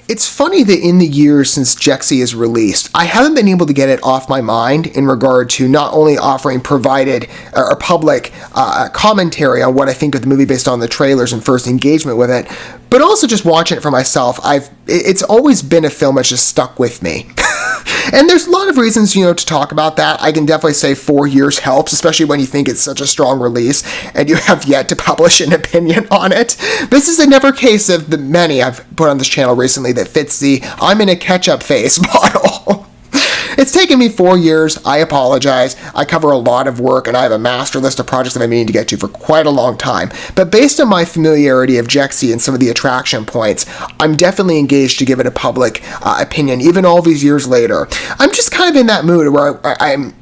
It's funny that in the years since Jexi is released, I haven't been able to get it off my mind in regard to not only offering provided or public commentary on what I think of the movie based on the trailers and first engagement with it, but also just watching it for myself. It's always been a film that's just stuck with me. And there's a lot of reasons, to talk about that. I can definitely say 4 years helps, especially when you think it's such a strong release and you have yet to publish an opinion on it. This is another case of the many I've put on this channel recently that fits the I'm in a catch-up phase model. It's taken me 4 years. I apologize. I cover a lot of work, and I have a master list of projects that I've been meaning to get to for quite a long time. But based on my familiarity of Jexi and some of the attraction points, I'm definitely engaged to give it a public opinion, even all these years later. I'm just kind of in that mood where I'm,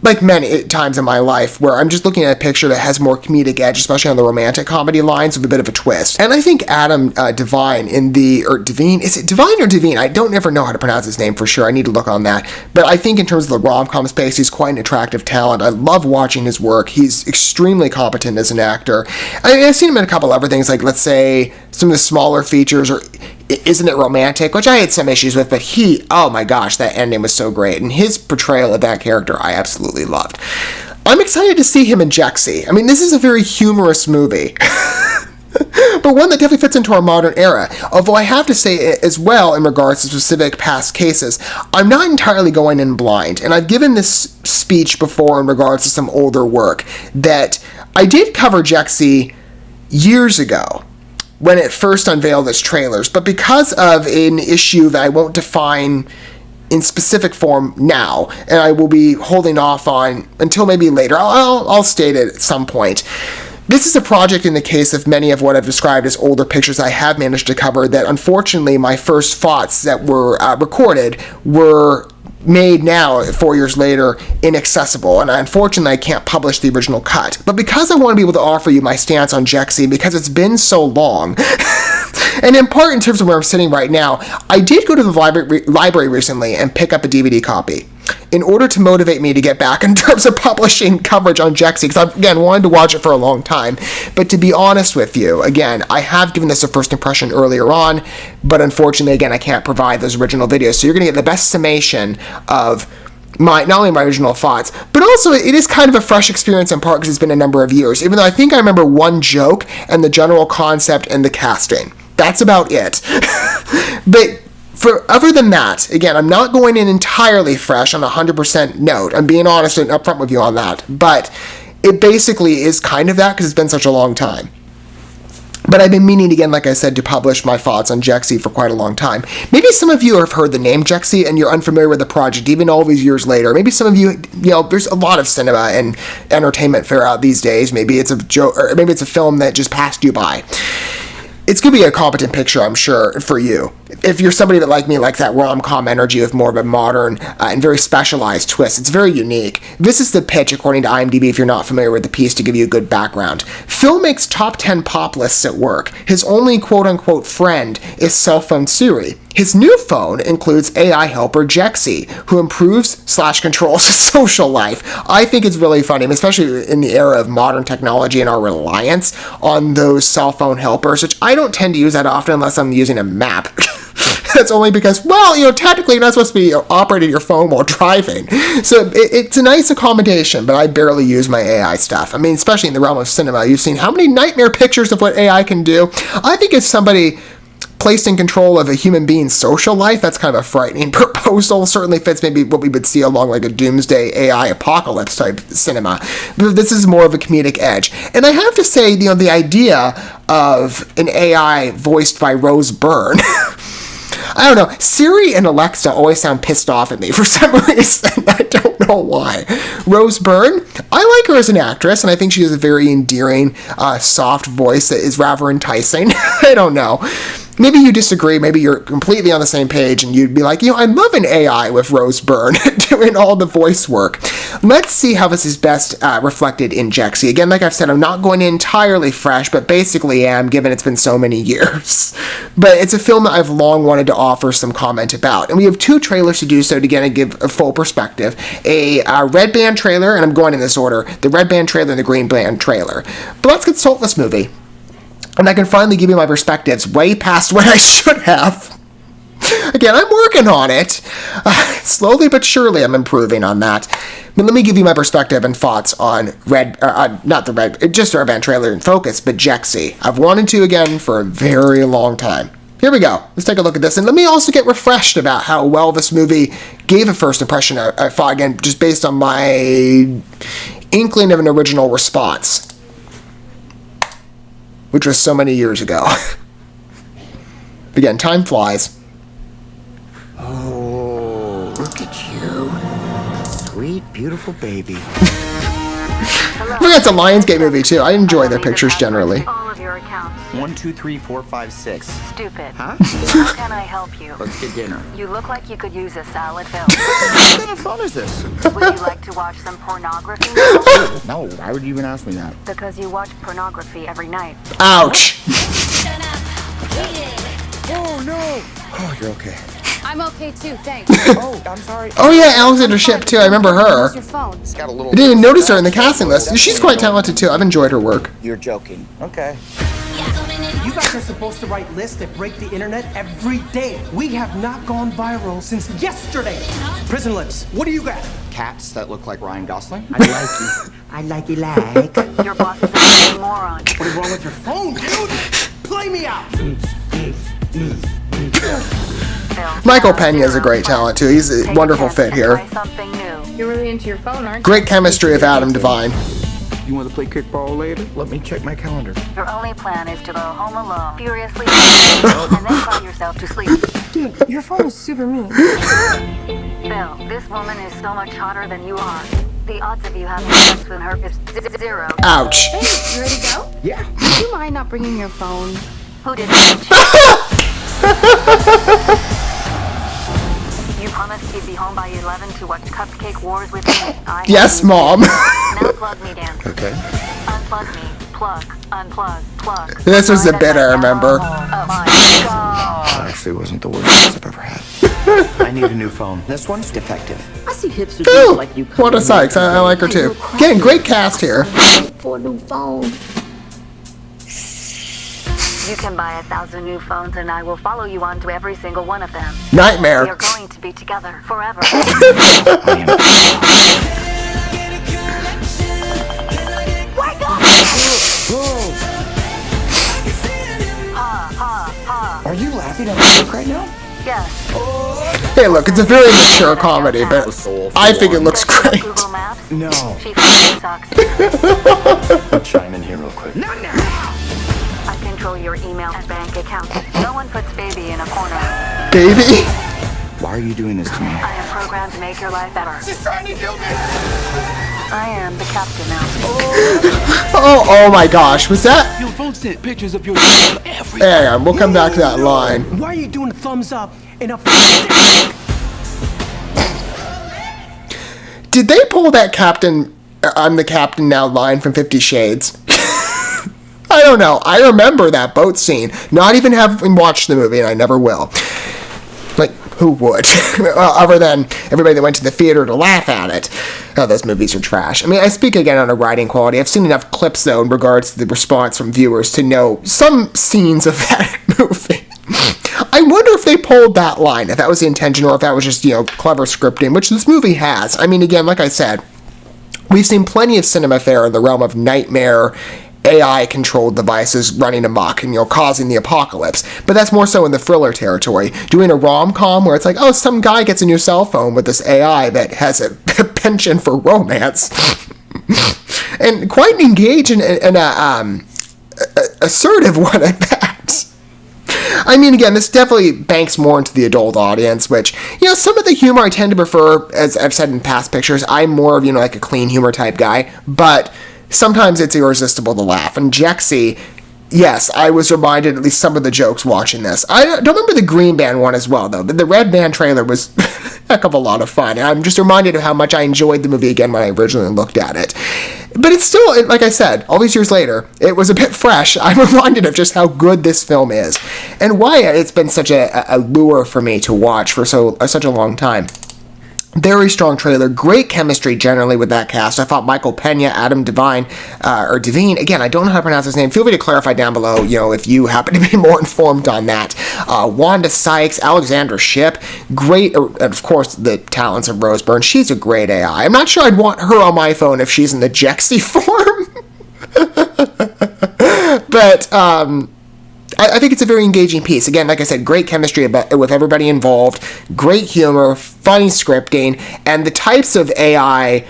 like many times in my life, where I'm just looking at a picture that has more comedic edge, especially on the romantic comedy lines, with a bit of a twist. And I think Adam Devine Devine? Is it Devine or Devine? I don't ever know how to pronounce his name for sure. I need to look on that. But I think in terms of the rom-com space, he's quite an attractive talent. I love watching his work. He's extremely competent as an actor. I've seen him in a couple other things, like, let's say, some of the smaller features, or Isn't It Romantic, which I had some issues with, but oh my gosh, that ending was so great, and his portrayal of that character I absolutely loved. I'm excited to see him in Jexi. I mean, this is a very humorous movie, but one that definitely fits into our modern era. Although I have to say as well, in regards to specific past cases, I'm not entirely going in blind, and I've given this speech before in regards to some older work, that I did cover Jexi years ago, when it first unveiled its trailers, but because of an issue that I won't define in specific form now, and I will be holding off on until maybe later, I'll state it at some point. This is a project, in the case of many of what I've described as older pictures I have managed to cover, that unfortunately my first thoughts that were recorded were made now, 4 years later, inaccessible, and unfortunately I can't publish the original cut. But because I want to be able to offer you my stance on Jexi, because it's been so long, and in part in terms of where I'm sitting right now, I did go to the library recently and pick up a DVD copy in order to motivate me to get back in terms of publishing coverage on Jexi, because I've, again, wanted to watch it for a long time. But to be honest with you, again, I have given this a first impression earlier on, but unfortunately, again, I can't provide those original videos. So you're going to get the best summation of not only my original thoughts, but also it is kind of a fresh experience in part because it's been a number of years, even though I think I remember one joke and the general concept and the casting. That's about it. But other than that, again, I'm not going in entirely fresh on a 100% note. I'm being honest and upfront with you on that. But it basically is kind of that because it's been such a long time. But I've been meaning, again, like I said, to publish my thoughts on Jexi for quite a long time. Maybe some of you have heard the name Jexi and you're unfamiliar with the project, even all these years later. Maybe some of you, there's a lot of cinema and entertainment fair out these days. Maybe it's a joke, or maybe it's a film that just passed you by. It's going to be a competent picture, I'm sure, for you. If you're somebody that, like me, likes that rom-com energy with more of a modern and very specialized twist, it's very unique. This is the pitch, according to IMDb, if you're not familiar with the piece, to give you a good background. Phil makes top 10 pop lists at work. His only quote-unquote friend is cellphone Siri. His new phone includes AI helper Jexi, who improves/controls his social life. I think it's really funny, especially in the era of modern technology and our reliance on those cell phone helpers, which I don't tend to use that often unless I'm using a map. That's only because, technically you're not supposed to be operating your phone while driving. So it's a nice accommodation, but I barely use my AI stuff. I mean, especially in the realm of cinema, you've seen how many nightmare pictures of what AI can do. I think as somebody placed in control of a human being's social life, that's kind of a frightening proposal. Certainly fits maybe what we would see along like a doomsday AI apocalypse type cinema. But this is more of a comedic edge. And I have to say, the idea of an AI voiced by Rose Byrne, I don't know, Siri and Alexa always sound pissed off at me for some reason. I don't know why. Rose Byrne, I like her as an actress, and I think she has a very endearing, soft voice that is rather enticing. I don't know. Maybe you disagree. Maybe you're completely on the same page and you'd be like, I love an AI with Rose Byrne doing all the voice work. Let's see how this is best reflected in Jexi. Again, like I've said, I'm not going in entirely fresh, but basically am, given it's been so many years. But it's a film that I've long wanted to offer some comment about. And we have two trailers to do so to give a full perspective. A red band trailer, and I'm going in this order, the red band trailer and the green band trailer. But let's consult this movie. And I can finally give you my perspectives way past what I should have. Again, I'm working on it. Slowly but surely I'm improving on that. But let me give you my perspective and thoughts on just our band trailer in focus, but Jexi. I've wanted to again for a very long time. Here we go. Let's take a look at this. And let me also get refreshed about how well this movie gave a first impression, I thought, again, just based on my inkling of an original response, which was so many years ago. Again, time flies. Oh, look at you. Sweet, beautiful baby. I think that's a Lionsgate movie, too. I enjoy their pictures generally. All of your accounts. 1, 2, 3, 4, 5, 6. Stupid. Huh? How can I help you? Let's get dinner. You look like you could use a salad film. What kind of phone is this? Would you like to watch some pornography now? No, why would you even ask me that? Because you watch pornography every night. Ouch. Oh, no. Oh, you're okay. I'm okay too, thanks. Oh, I'm sorry. Oh yeah, Alexander Shipp too. I remember her. Where's your phone? It's got a little... I didn't even notice her in the casting list. She's quite talented too. I've enjoyed her work. You're joking. Okay. You guys are supposed to write lists that break the internet every day. We have not gone viral since yesterday. Prison lips, what do you got? Cats that look like Ryan Gosling? I like you. I like you like. Your boss is a fucking moron. What is wrong with your phone, dude? Play me out. Michael Pena is a great talent too. He's a wonderful fit here. Try something new. You're really into your phone, aren't you? Great chemistry of Adam Devine. You want to play kickball later? Let me check my calendar. Your only plan is to go home alone, furiously, and then cry yourself to sleep. Dude, your phone is super mean. Bill, this woman is so much hotter than you are. The odds of you having sex with her is 0. Ouch. Hey, you ready to go? Yeah. Do you mind not bringing your phone? Who did You promised you'd be home by 11 to watch Cupcake Wars with me. Yes, Mom. Now plug me, Dan. Okay. Unplug me. Plug. Unplug. Plug. This was the bit I remember. Oh my god. That actually wasn't the worst sex I've ever had. I need a new phone. This one's defective. I see hipsters Ooh, like you. Wanda Sykes. I like her too. Getting great cast here. For a new phone. You can buy 1,000 new phones and I will follow you onto every single one of them. We Nightmare. are going to be together forever. Wake up! Ha, ha, ha. Are you laughing at my joke right now? Yes. Hey, look, it's a very mature comedy, but I think it looks great. Google Maps? No. She fucking sucks. I'll chime in here real quick. Not now. I control your email and bank account. No one puts baby in a corner. Baby. Why are you doing this to me? I am programmed to make your life better. She's trying to kill me. I am the captain now. Oh my gosh, was that? Your phone sent pictures of your every. Hang on, we'll come back to that line. Why are you doing a thumbs up in a Did they pull that Captain, I'm the Captain now line from 50 Shades? I don't know. I remember that boat scene, not even having watched the movie, and I never will. Like, who would? Other than everybody that went to the theater to laugh at it. Oh, those movies are trash. I mean, I speak again on a writing quality. I've seen enough clips, though, in regards to the response from viewers to know some scenes of that movie. I wonder if they pulled that line, if that was the intention, or if that was just, clever scripting, which this movie has. I mean, again, like I said, we've seen plenty of cinema fare in the realm of nightmare AI-controlled devices running amok and, causing the apocalypse. But that's more so in the thriller territory. Doing a rom-com where it's like, oh, some guy gets a new cell phone with this AI that has a penchant for romance. And quite an engaged and assertive one at that. I mean, again, this definitely banks more into the adult audience, which, some of the humor I tend to prefer, as I've said in past pictures, I'm more of, like a clean humor type guy, but sometimes it's irresistible to laugh. And Jexi, yes, I was reminded at least some of the jokes watching this. I don't remember the Green Band one as well, though. The Red Band trailer was a heck of a lot of fun. And I'm just reminded of how much I enjoyed the movie again when I originally looked at it. But it's still, like I said, all these years later, it was a bit fresh. I'm reminded of just how good this film is. And why it's been such a lure for me to watch for such a long time. Very strong trailer. Great chemistry generally with that cast. I thought Michael Pena, Adam Devine, again, I don't know how to pronounce his name. Feel free to clarify down below, if you happen to be more informed on that. Wanda Sykes, Alexandra Shipp, great, and of course, the talents of Rose Byrne. She's a great AI. I'm not sure I'd want her on my phone if she's in the Jexi form. But, I think it's a very engaging piece. Again, like I said, great chemistry with everybody involved, great humor, funny scripting, and the types of AI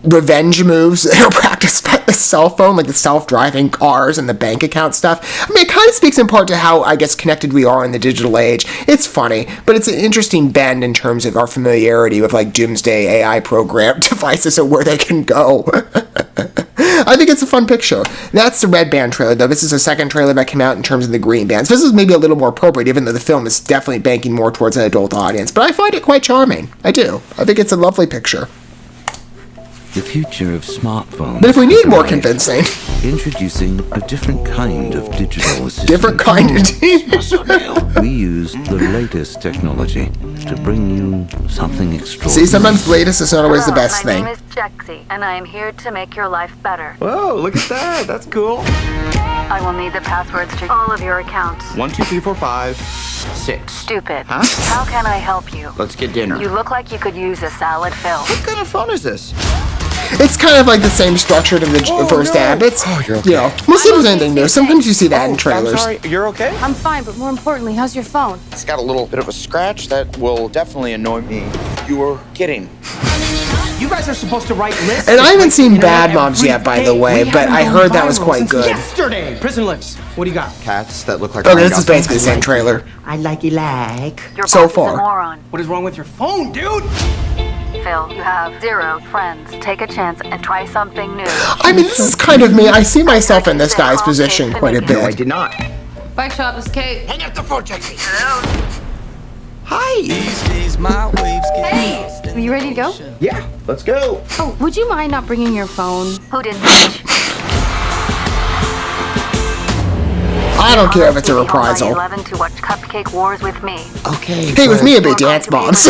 revenge moves that are practiced by the cell phone, like the self-driving cars and the bank account stuff. I mean, it kind of speaks in part to how, I guess, connected we are in the digital age. It's funny, but it's an interesting bend in terms of our familiarity with, like, doomsday AI program devices and where they can go. I think it's a fun picture. That's the Red Band trailer, though. This is the second trailer that came out in terms of the Green Bands. This is maybe a little more appropriate, even though the film is definitely banking more towards an adult audience. But I find it quite charming. I do. I think it's a lovely picture. The future of smartphones. But if we need more convincing. Introducing a different kind of digital assistant. Different kind of We use the latest technology to bring you something extraordinary. See, sometimes latest is not always the best my thing. name is Jexi, and I am here to make your life better. Whoa, look at that. That's cool. I will need the passwords to all of your accounts. 1, 2, 3, 4, 5, 6. Stupid. Huh? How can I help you? Let's get dinner. You look like you could use a salad fill. What kind of phone is this? It's kind of like the same structure to the first ad. It's, you're okay. we'll see if there's anything new. Sometimes you see that in trailers. I'm sorry, you're okay? I'm fine, but more importantly, how's your phone? It's got a little bit of a scratch that will definitely annoy me. You were kidding. You guys are supposed to write lists. And I haven't seen Internet Bad Moms every yet, by day. the way, We but haven't I gone heard that was viral quite since good. Yesterday, Prison Lips. What do you got? Cats that look like Okay, Ryan this is Gosling. basically the same trailer. I like it like. Your So boss is far. a moron. What is wrong with your phone, dude? Phil, you have 0 friends. Take a chance and try something new. I mean, this is kind of me. I see myself in this guy's position quite a No, I bit. did not. Bike shop is Kate. Hang up the phone, Jexi. Hi. Hey, are you ready to go? Yeah, let's go. Oh, would you mind not bringing your phone? Who didn't? I don't care if it's a reprisal. 11 to watch Cupcake Wars with me. Okay. Hey, with me, a bit dance bombs.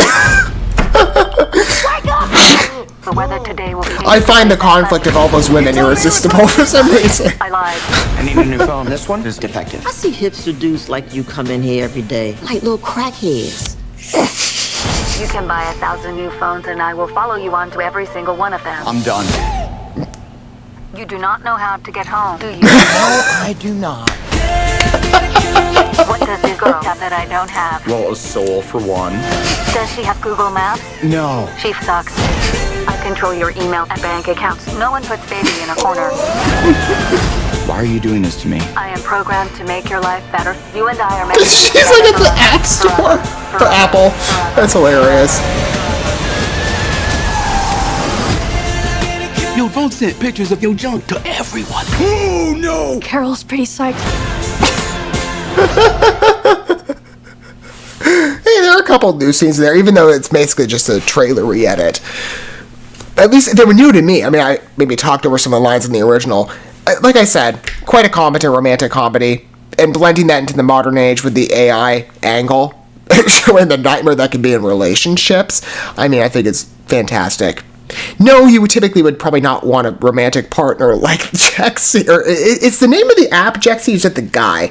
The weather today will be. I find the conflict of all those women irresistible for some reason. I lied. I need a new phone. This one is defective. I see hipster dudes like you come in here every day, like little crackheads. You can buy 1,000 new phones and I will follow you onto every single one of them. I'm done. You do not know how to get home, do you? No, I do not. What does this girl have that I don't have? Well, a soul for one. Does she have Google Maps? No. She sucks. I control your email and bank accounts. No one puts baby in a corner. Why are you doing this to me? I am programmed to make your life better. You and I are meant to be She's together like at the forever, App Store forever, for Apple. That's hilarious. Your phone sent pictures of your junk to everyone. Oh no! Carol's pretty psyched. Hey, there are a couple new scenes there, even though it's basically just a trailer re-edit. At least they were new to me. I mean, I maybe talked over some of the lines in the original. Like I said, quite a competent romantic comedy, and blending that into the modern age with the AI angle, showing the nightmare that can be in relationships. I mean, I think it's fantastic. No, you typically would probably not want a romantic partner like Jexi. Or it's the name of the app. Jexi, is it the guy?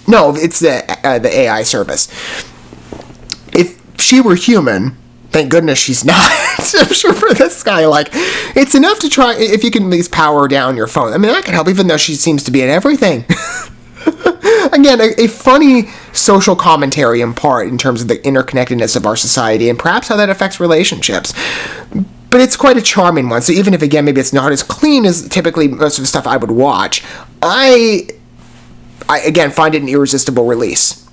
No, it's the AI service. If she were human, thank goodness she's not. I'm sure for this guy, like, it's enough to try, if you can at least power down your phone. I mean, that can help, even though she seems to be in everything. Again, a funny social commentary in part in terms of the interconnectedness of our society and perhaps how that affects relationships. But it's quite a charming one. So even if, again, maybe it's not as clean as typically most of the stuff I would watch, I again, find it an irresistible release.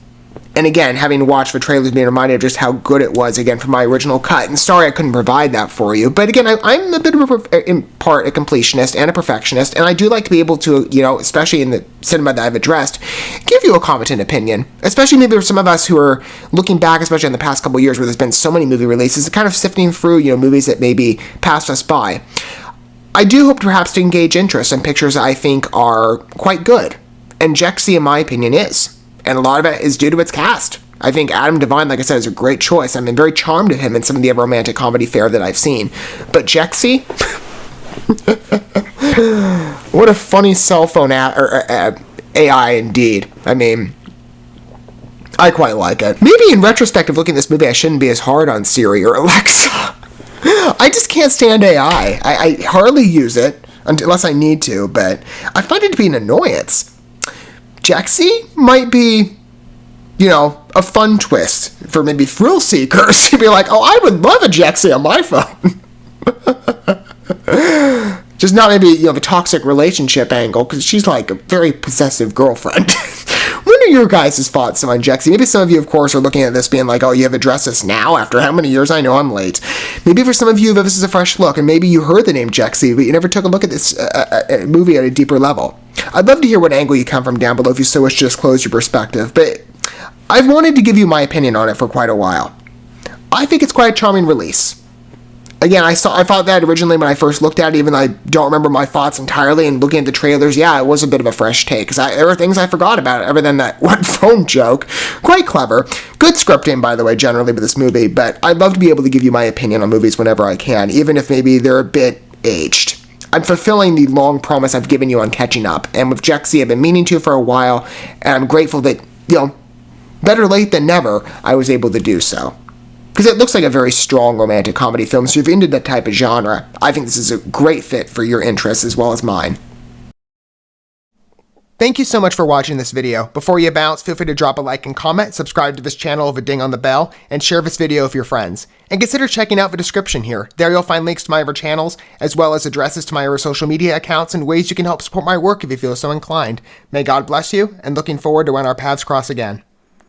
And again, having watched the trailers, being reminded of just how good it was, again, from my original cut. And sorry I couldn't provide that for you. But again, I'm a bit of in part, a completionist and a perfectionist. And I do like to be able to, especially in the cinema that I've addressed, give you a competent opinion. Especially maybe for some of us who are looking back, especially in the past couple of years where there's been so many movie releases, kind of sifting through, movies that maybe passed us by. I do hope perhaps to engage interest in pictures that I think are quite good. And Jexi, in my opinion, is. And a lot of it is due to its cast. I think Adam Devine, like I said, is a great choice. I'm very charmed of him in some of the romantic comedy fare that I've seen. But Jexi? What a funny cell phone AI indeed. I mean, I quite like it. Maybe in retrospect of looking at this movie, I shouldn't be as hard on Siri or Alexa. I just can't stand AI. I hardly use it unless I need to, but I find it to be an annoyance. Jexi might be, a fun twist for maybe thrill seekers to be like, oh, I would love a Jexi on my phone. Just not maybe, the toxic relationship angle, because she's like a very possessive girlfriend. What are your guys' thoughts on Jexi? Maybe some of you, of course, are looking at this being like, oh, you have addressed this now after how many years? I know I'm late. Maybe for some of you, this is a fresh look, and maybe you heard the name Jexi, but you never took a look at this movie at a deeper level. I'd love to hear what angle you come from down below if you so wish to disclose your perspective, but I've wanted to give you my opinion on it for quite a while. I think it's quite a charming release. Again, I thought that originally when I first looked at it, even though I don't remember my thoughts entirely, and looking at the trailers, yeah, it was a bit of a fresh take, because there were things I forgot about it, other than that one phone joke. Quite clever. Good scripting, by the way, generally, with this movie, but I'd love to be able to give you my opinion on movies whenever I can, even if maybe they're a bit aged. I'm fulfilling the long promise I've given you on catching up, and with Jexi, I've been meaning to for a while, and I'm grateful that, better late than never, I was able to do so. Because it looks like a very strong romantic comedy film, so if you're into that type of genre, I think this is a great fit for your interests as well as mine. Thank you so much for watching this video. Before you bounce, feel free to drop a like and comment, subscribe to this channel with a ding on the bell, and share this video with your friends. And consider checking out the description here. There you'll find links to my other channels, as well as addresses to my other social media accounts and ways you can help support my work if you feel so inclined. May God bless you, and looking forward to when our paths cross again.